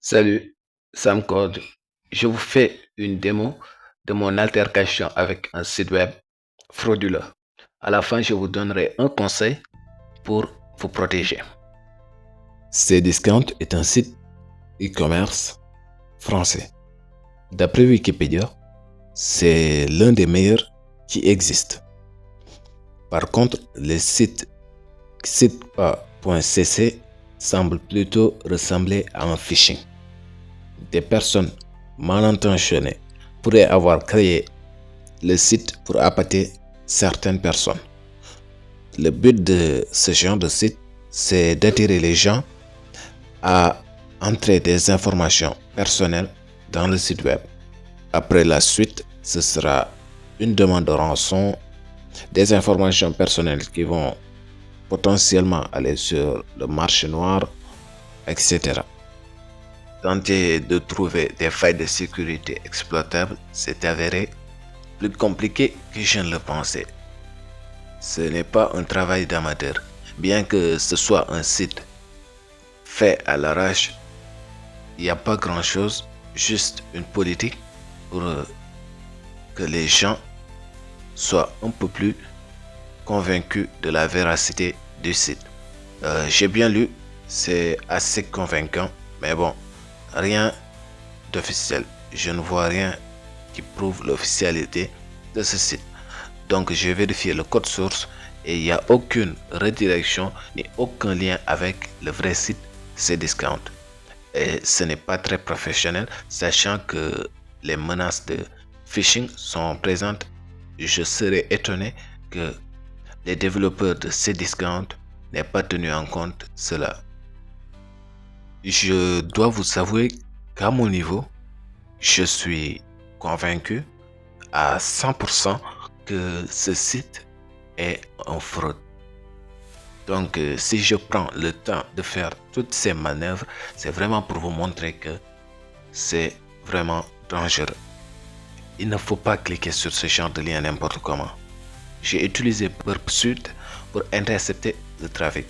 Salut, Sam Code. Je vous fais une démo de mon altercation avec un site web frauduleux. À la fin, je vous donnerai un conseil pour vous protéger. Cdiscount est un site e-commerce français. D'après Wikipédia, c'est l'un des meilleurs qui existent. Par contre, le site sitepa.cc semble plutôt ressembler à un phishing. Des personnes mal intentionnées pourraient avoir créé le site pour appâter certaines personnes. Le but de ce genre de site, c'est d'attirer les gens à entrer des informations personnelles dans le site web. Après la suite, ce sera une demande de rançon, des informations personnelles qui vont potentiellement aller sur le marché noir, etc. Tenter de trouver des failles de sécurité exploitables s'est avéré plus compliqué que je ne le pensais. Ce n'est pas un travail d'amateur, bien que ce soit un site fait à l'arrache. Il n'y a pas grand-chose, juste une politique pour que les gens soient un peu plus convaincus de la véracité du site. J'ai bien lu, c'est assez convaincant, mais bon, rien d'officiel. Je ne vois rien qui prouve l'officialité de ce site. Donc j'ai vérifié le code source et il n'y a aucune redirection ni aucun lien avec le vrai site Cdiscount. Et ce n'est pas très professionnel, sachant que les menaces de phishing sont présentes. Je serais étonné que les développeurs de Cdiscount n'aient pas tenu en compte cela. Je dois vous avouer qu'à mon niveau, je suis convaincu à 100% que ce site est en fraude. Donc, si je prends le temps de faire toutes ces manœuvres, c'est vraiment pour vous montrer que c'est vraiment dangereux. Il ne faut pas cliquer sur ce genre de lien n'importe comment. J'ai utilisé Burpsuite pour intercepter le trafic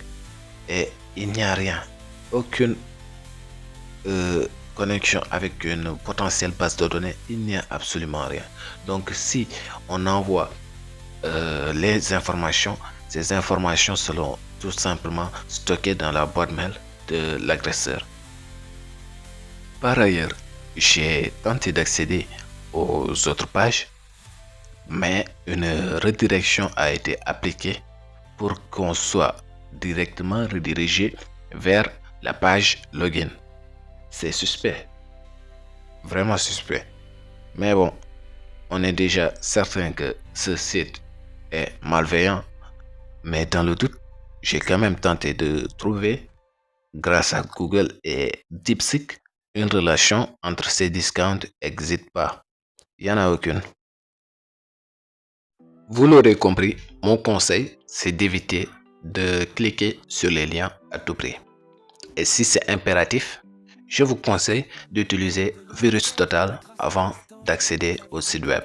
et il n'y a rien, aucune connexion avec une potentielle base de données, il n'y a absolument rien. Donc, si on envoie les informations, ces informations seront tout simplement stockées dans la boîte mail de l'agresseur. Par ailleurs, j'ai tenté d'accéder aux autres pages, mais une redirection a été appliquée pour qu'on soit directement redirigé vers la page login. C'est suspect, vraiment suspect. Mais bon, on est déjà certain que ce site est malveillant, mais dans le doute, j'ai quand même tenté de trouver, grâce à Google et DeepSeek, une relation entre Cdiscount et Xitpa. Il n'y en a aucune. Vous l'aurez compris, mon conseil, c'est d'éviter de cliquer sur les liens à tout prix. Et si c'est impératif, je vous conseille d'utiliser Virus Total avant d'accéder au site web.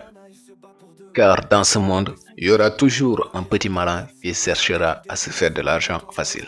Car dans ce monde, il y aura toujours un petit malin qui cherchera à se faire de l'argent facile.